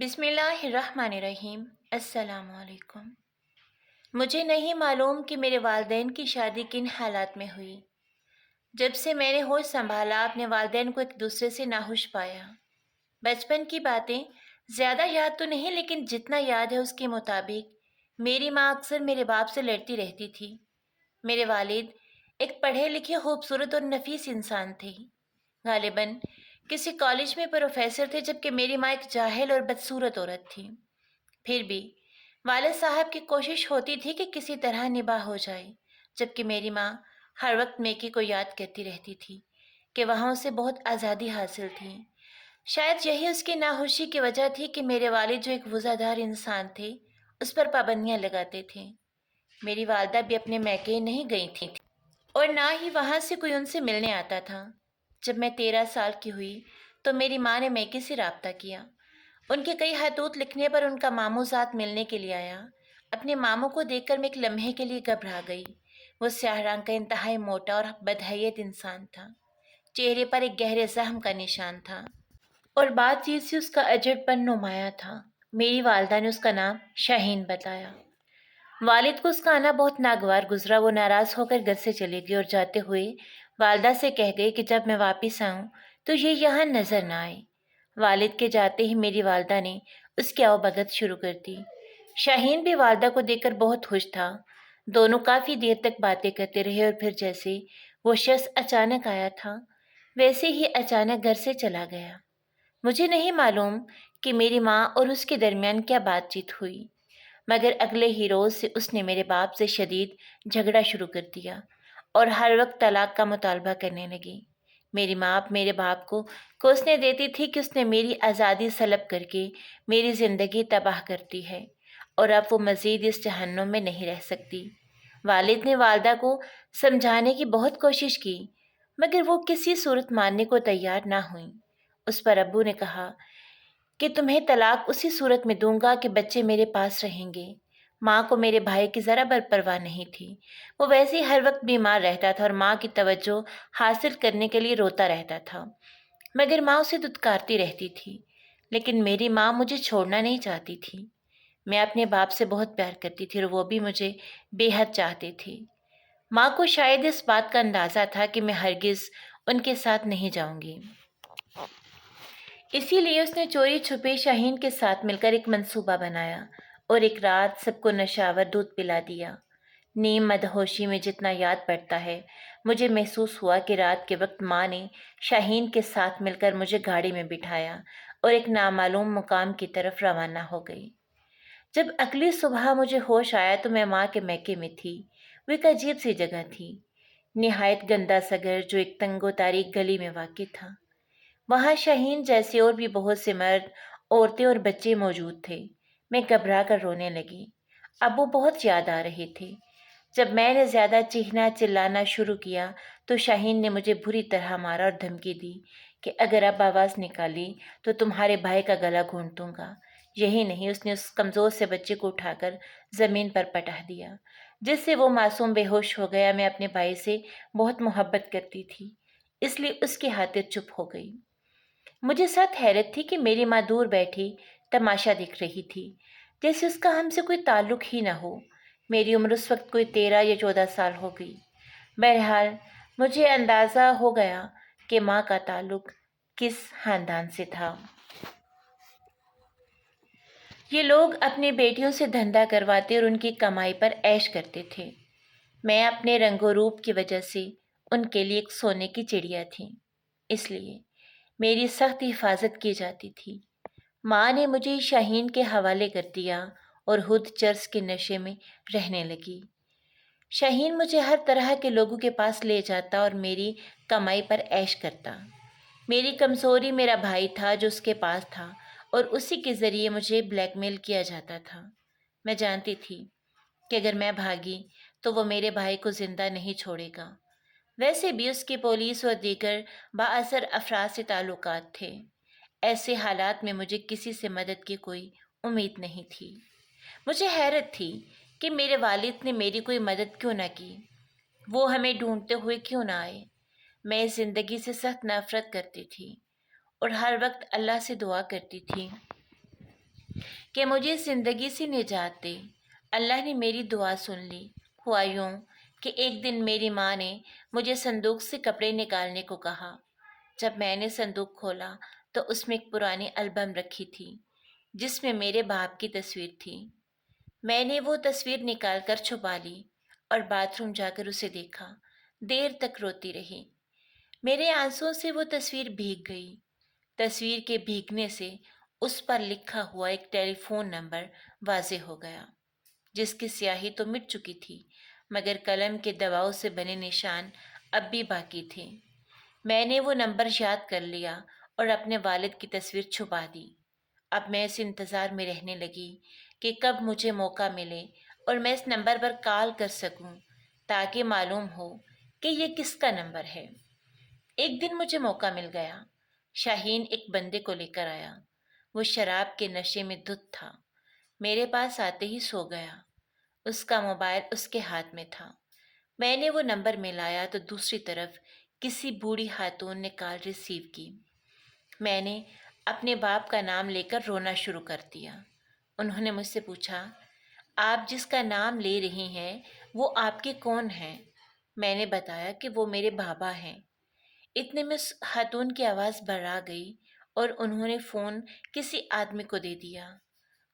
بسم اللہ الرحمن الرحیم۔ السلام علیکم۔ مجھے نہیں معلوم کہ میرے والدین کی شادی کن حالات میں ہوئی۔ جب سے میں نے ہوش سنبھالا اپنے والدین کو ایک دوسرے سے ناخوش پایا۔ بچپن کی باتیں زیادہ یاد تو نہیں، لیکن جتنا یاد ہے اس کے مطابق میری ماں اکثر میرے باپ سے لڑتی رہتی تھی۔ میرے والد ایک پڑھے لکھے خوبصورت اور نفیس انسان تھے، غالباً کسی کالج میں پروفیسر تھے، جبکہ میری ماں ایک جاہل اور بدصورت عورت تھی۔ پھر بھی والد صاحب کی کوشش ہوتی تھی کہ کسی طرح نباہ ہو جائے، جبکہ میری ماں ہر وقت میکی کو یاد کرتی رہتی تھی کہ وہاں اسے بہت آزادی حاصل تھی۔ شاید یہی اس کی ناخوشی کی وجہ تھی کہ میرے والد جو ایک وفادار دار انسان تھے اس پر پابندیاں لگاتے تھے۔ میری والدہ بھی اپنے میکے نہیں گئی تھی اور نہ ہی وہاں سے کوئی ان سے ملنے آتا تھا۔ جب میں 13 سال کی ہوئی تو میری ماں نے میکے سے رابطہ کیا۔ ان کے کئی خطوط لکھنے پر ان کا ماموں ذات ملنے کے لیے آیا۔ اپنے ماموں کو دیکھ کر میں ایک لمحے کے لیے گھبرا گئی۔ وہ سیاہ رنگ کا انتہائی موٹا اور بدحیت انسان تھا۔ چہرے پر ایک گہرے زخم کا نشان تھا اور بات چیت سے اس کا اجڑ پن نمایاں تھا۔ میری والدہ نے اس کا نام شاہین بتایا۔ والد کو اس کا آنا بہت ناگوار گزرا۔ وہ ناراض ہو کر گھر سے چلے گئے اور جاتے ہوئے والدہ سے کہہ گئے کہ جب میں واپس آؤں تو یہ یہاں نظر نہ آئے۔ والد کے جاتے ہی میری والدہ نے اس کی آؤ بھگت شروع کر دی۔ شاہین بھی والدہ کو دیکھ کر بہت خوش تھا۔ دونوں کافی دیر تک باتیں کرتے رہے اور پھر جیسے وہ شخص اچانک آیا تھا ویسے ہی اچانک گھر سے چلا گیا۔ مجھے نہیں معلوم کہ میری ماں اور اس کے درمیان کیا بات چیت ہوئی، مگر اگلے ہی روز سے اس نے میرے باپ سے شدید جھگڑا شروع کر دیا اور ہر وقت طلاق کا مطالبہ کرنے لگی۔ میری ماں میرے باپ کو کوسنے دیتی تھی کہ اس نے میری آزادی سلب کر کے میری زندگی تباہ کرتی ہے اور اب وہ مزید اس جہنم میں نہیں رہ سکتی۔ والد نے والدہ کو سمجھانے کی بہت کوشش کی، مگر وہ کسی صورت ماننے کو تیار نہ ہوئیں۔ اس پر ابو نے کہا کہ تمہیں طلاق اسی صورت میں دوں گا کہ بچے میرے پاس رہیں گے۔ ماں کو میرے بھائی کی ذرا بر پرواہ نہیں تھی۔ وہ ویسے ہی ہر وقت بیمار رہتا تھا اور ماں کی توجہ حاصل کرنے کے لیے روتا رہتا تھا، مگر ماں اسے دھتکارتی رہتی تھی۔ لیکن میری ماں مجھے چھوڑنا نہیں چاہتی تھی۔ میں اپنے باپ سے بہت پیار کرتی تھی اور وہ بھی مجھے بے حد چاہتے تھے۔ ماں کو شاید اس بات کا اندازہ تھا کہ میں ہرگز ان کے ساتھ نہیں جاؤں گی، اسی لیے اس نے چوری چھپے شاہین کے ساتھ مل کر ایک منصوبہ بنایا اور ایک رات سب کو نشاور دودھ پلا دیا۔ نیم مدہوشی میں جتنا یاد پڑتا ہے، مجھے محسوس ہوا کہ رات کے وقت ماں نے شاہین کے ساتھ مل کر مجھے گاڑی میں بٹھایا اور ایک نامعلوم مقام کی طرف روانہ ہو گئی۔ جب اگلی صبح مجھے ہوش آیا تو میں ماں کے میکے میں تھی۔ وہ ایک عجیب سی جگہ تھی، نہایت گندا سا گھر جو ایک تنگ و تاریک گلی میں واقع تھا۔ وہاں شاہین جیسے اور بھی بہت سے مرد، عورتیں اور بچے موجود تھے۔ میں گھبرا کر رونے لگی۔ ابو بہت یاد آ رہے تھے۔ جب میں نے زیادہ چیخنا چلانا شروع کیا تو شاہین نے مجھے بری طرح مارا اور دھمکی دی کہ اگر اب آواز نکالی تو تمہارے بھائی کا گلا گھونٹ دوں گا۔ یہی نہیں، اس نے اس کمزور سے بچے کو اٹھا کر زمین پر پٹخ دیا، جس سے وہ معصوم بے ہوش ہو گیا۔ میں اپنے بھائی سے بہت محبت کرتی تھی، اس لیے اس کی خاطر چپ ہو گئی۔ مجھے سخت حیرت تھی کہ میری ماں دور بیٹھی تماشا دیکھ رہی تھی، جیسے اس کا ہم سے کوئی تعلق ہی نہ ہو۔ میری عمر اس وقت کوئی 13 یا 14 سال ہو گئی۔ بہرحال مجھے اندازہ ہو گیا کہ ماں کا تعلق کس خاندان سے تھا۔ یہ لوگ اپنی بیٹیوں سے دھندا کرواتے اور ان کی کمائی پر عیش کرتے تھے۔ میں اپنے رنگ و روپ کی وجہ سے ان کے لیے ایک سونے کی چڑیا تھی، اس لیے میری سخت حفاظت کی جاتی تھی۔ ماں نے مجھے شاہین کے حوالے کر دیا اور خود چرس کے نشے میں رہنے لگی۔ شاہین مجھے ہر طرح کے لوگوں کے پاس لے جاتا اور میری کمائی پر عیش کرتا۔ میری کمزوری میرا بھائی تھا جو اس کے پاس تھا اور اسی کے ذریعے مجھے بلیک میل کیا جاتا تھا۔ میں جانتی تھی کہ اگر میں بھاگی تو وہ میرے بھائی کو زندہ نہیں چھوڑے گا۔ ویسے بھی اس کے پولیس اور دیگر بااثر افراد سے تعلقات تھے۔ ایسے حالات میں مجھے کسی سے مدد کی کوئی امید نہیں تھی۔ مجھے حیرت تھی کہ میرے والد نے میری کوئی مدد کیوں نہ کی، وہ ہمیں ڈھونڈتے ہوئے کیوں نہ آئے۔ میں اس زندگی سے سخت نفرت کرتی تھی اور ہر وقت اللہ سے دعا کرتی تھی کہ مجھے زندگی سے نجات دے۔ اللہ نے میری دعا سن لی۔ ہوا یوں کہ ایک دن میری ماں نے مجھے صندوق سے کپڑے نکالنے کو کہا۔ جب میں نے صندوق کھولا تو اس میں ایک پرانی البم رکھی تھی جس میں میرے باپ کی تصویر تھی۔ میں نے وہ تصویر نکال کر چھپا لی اور باتھ روم جا کر اسے دیکھا۔ دیر تک روتی رہی۔ میرے آنسوں سے وہ تصویر بھیگ گئی۔ تصویر کے بھیگنے سے اس پر لکھا ہوا ایک ٹیلی فون نمبر واضح ہو گیا جس کی سیاہی تو مٹ چکی تھی مگر قلم کے دباؤ سے بنے نشان اب بھی باقی تھے۔ میں نے وہ نمبر یاد کر لیا اور اپنے والد کی تصویر چھپا دی۔ اب میں اس انتظار میں رہنے لگی کہ کب مجھے موقع ملے اور میں اس نمبر پر کال کر سکوں تاکہ معلوم ہو کہ یہ کس کا نمبر ہے۔ ایک دن مجھے موقع مل گیا۔ شاہین ایک بندے کو لے کر آیا۔ وہ شراب کے نشے میں دھت تھا۔ میرے پاس آتے ہی سو گیا۔ اس کا موبائل اس کے ہاتھ میں تھا۔ میں نے وہ نمبر ملایا تو دوسری طرف کسی بوڑھی خاتون نے کال ریسیو کی۔ میں نے اپنے باپ کا نام لے کر رونا شروع کر دیا۔ انہوں نے مجھ سے پوچھا، آپ جس کا نام لے رہی ہیں وہ آپ کے کون ہیں؟ میں نے بتایا کہ وہ میرے بابا ہیں۔ اتنے میں اس خاتون کی آواز بھرا گئی اور انہوں نے فون کسی آدمی کو دے دیا۔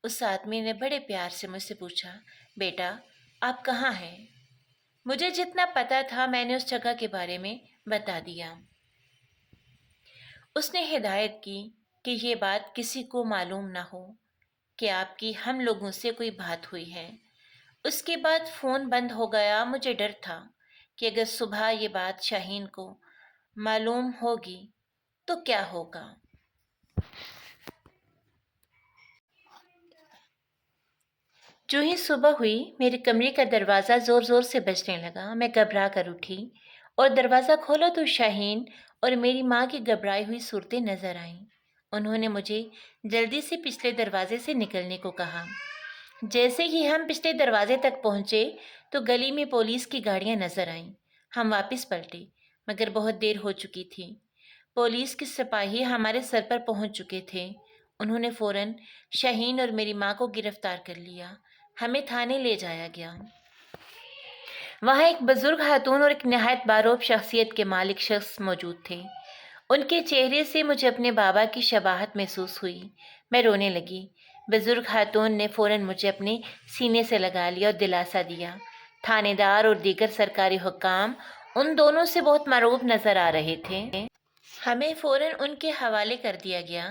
اس آدمی نے بڑے پیار سے مجھ سے پوچھا، بیٹا آپ کہاں ہیں؟ مجھے جتنا پتا تھا میں نے اس جگہ کے بارے میں بتا دیا۔ اس نے ہدایت کی کہ یہ بات کسی کو معلوم نہ ہو کہ آپ کی ہم لوگوں سے کوئی بات ہوئی ہے۔ اس کے بعد فون بند ہو گیا۔ مجھے ڈر تھا کہ اگر صبح یہ بات شاہین کو معلوم ہوگی تو کیا ہوگا۔ جو ہی صبح ہوئی میرے کمرے کا دروازہ زور زور سے بجنے لگا۔ میں گھبرا کر اٹھی اور دروازہ کھولا تو شاہین اور میری ماں کی گھبرائی ہوئی صورتیں نظر آئیں۔ انہوں نے مجھے جلدی سے پچھلے دروازے سے نکلنے کو کہا۔ جیسے ہی ہم پچھلے دروازے تک پہنچے تو گلی میں پولیس کی گاڑیاں نظر آئیں۔ ہم واپس پلٹے مگر بہت دیر ہو چکی تھی۔ پولیس کے سپاہی ہمارے سر پر پہنچ چکے تھے۔ انہوں نے فوراً شاہین اور میری ماں کو گرفتار کر لیا۔ ہمیں تھانے لے جایا گیا۔ وہاں ایک بزرگ خاتون اور ایک نہایت باروب شخصیت کے مالک شخص موجود تھے۔ ان کے چہرے سے مجھے اپنے بابا کی شباہت محسوس ہوئی۔ میں رونے لگی۔ بزرگ خاتون نے فوراً مجھے اپنے سینے سے لگا لیا اور دلاسا دیا۔ تھانے دار اور دیگر سرکاری حکام ان دونوں سے بہت مرعوب نظر آ رہے تھے۔ ہمیں فوراً ان کے حوالے کر دیا گیا۔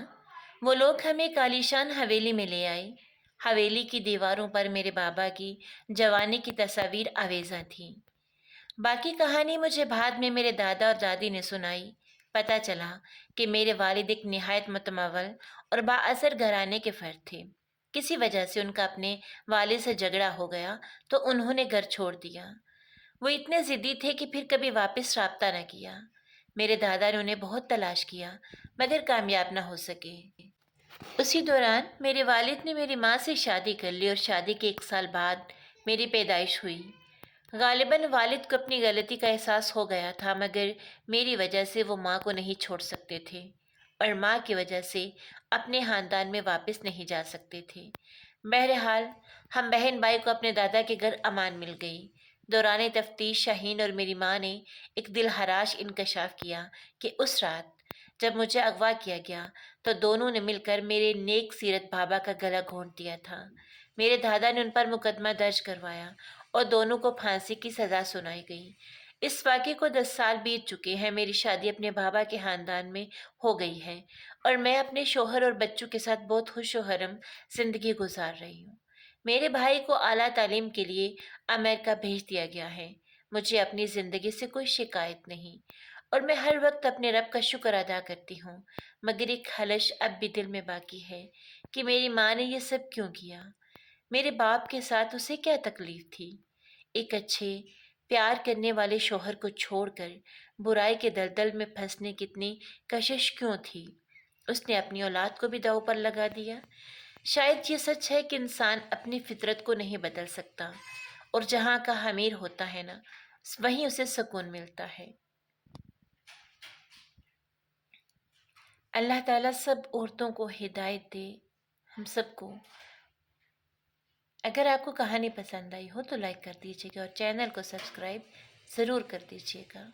وہ لوگ ہمیں کالیشان حویلی میں لے آئے۔ حویلی کی دیواروں پر میرے بابا کی جوانی کی تصاویر آویزاں تھیں۔ باقی کہانی مجھے بعد میں میرے دادا اور دادی نے سنائی۔ پتہ چلا کہ میرے والد ایک نہایت متمول اور با اثر گھرانے کے فرد تھے۔ کسی وجہ سے ان کا اپنے والد سے جھگڑا ہو گیا تو انہوں نے گھر چھوڑ دیا۔ وہ اتنے ضدی تھے کہ پھر کبھی واپس رابطہ نہ کیا۔ میرے دادا نے انہیں بہت تلاش کیا مگر کامیاب نہ ہو سکے۔ اسی دوران میرے والد نے میری ماں سے شادی کر لی اور شادی کے 1 سال بعد میری پیدائش ہوئی۔ غالباً والد کو اپنی غلطی کا احساس ہو گیا تھا مگر میری وجہ سے وہ ماں کو نہیں چھوڑ سکتے تھے اور ماں کی وجہ سے اپنے خاندان میں واپس نہیں جا سکتے تھے۔ بہرحال ہم بہن بھائی کو اپنے دادا کے گھر امان مل گئی۔ دوران تفتیش شاہین اور میری ماں نے ایک دلہراش انکشاف کیا کہ اس رات جب مجھے اغوا کیا گیا تو دونوں نے مل کر میرے نیک سیرت بابا کا گلا گھونٹ دیا تھا۔ میرے دادا نے ان پر مقدمہ درج کروایا اور دونوں کو پھانسی کی سزا سنائی گئی۔ اس واقعے کو 10 سال بیت چکے ہیں۔ میری شادی اپنے بابا کے خاندان میں ہو گئی ہے اور میں اپنے شوہر اور بچوں کے ساتھ بہت خوش و خرم زندگی گزار رہی ہوں۔ میرے بھائی کو اعلیٰ تعلیم کے لیے امریکہ بھیج دیا گیا ہے۔ مجھے اپنی زندگی سے کوئی شکایت نہیں اور میں ہر وقت اپنے رب کا شکر ادا کرتی ہوں مگر ایک خلش اب بھی دل میں باقی ہے کہ میری ماں نے یہ سب کیوں کیا۔ میرے باپ کے ساتھ اسے کیا تکلیف تھی؟ ایک اچھے پیار کرنے والے شوہر کو چھوڑ کر برائی کے دلدل میں پھنسنے کی اتنی کشش کیوں تھی؟ اس نے اپنی اولاد کو بھی داؤ پر لگا دیا۔ شاید یہ سچ ہے کہ انسان اپنی فطرت کو نہیں بدل سکتا اور جہاں کا امیر ہوتا ہے نا وہیں اسے سکون ملتا ہے۔ اللہ تعالیٰ سب عورتوں کو ہدایت دے، ہم سب کو۔ اگر آپ کو کہانی پسند آئی ہو تو لائک کر دیجیے گا اور چینل کو سبسکرائب ضرور کر دیجیے گا۔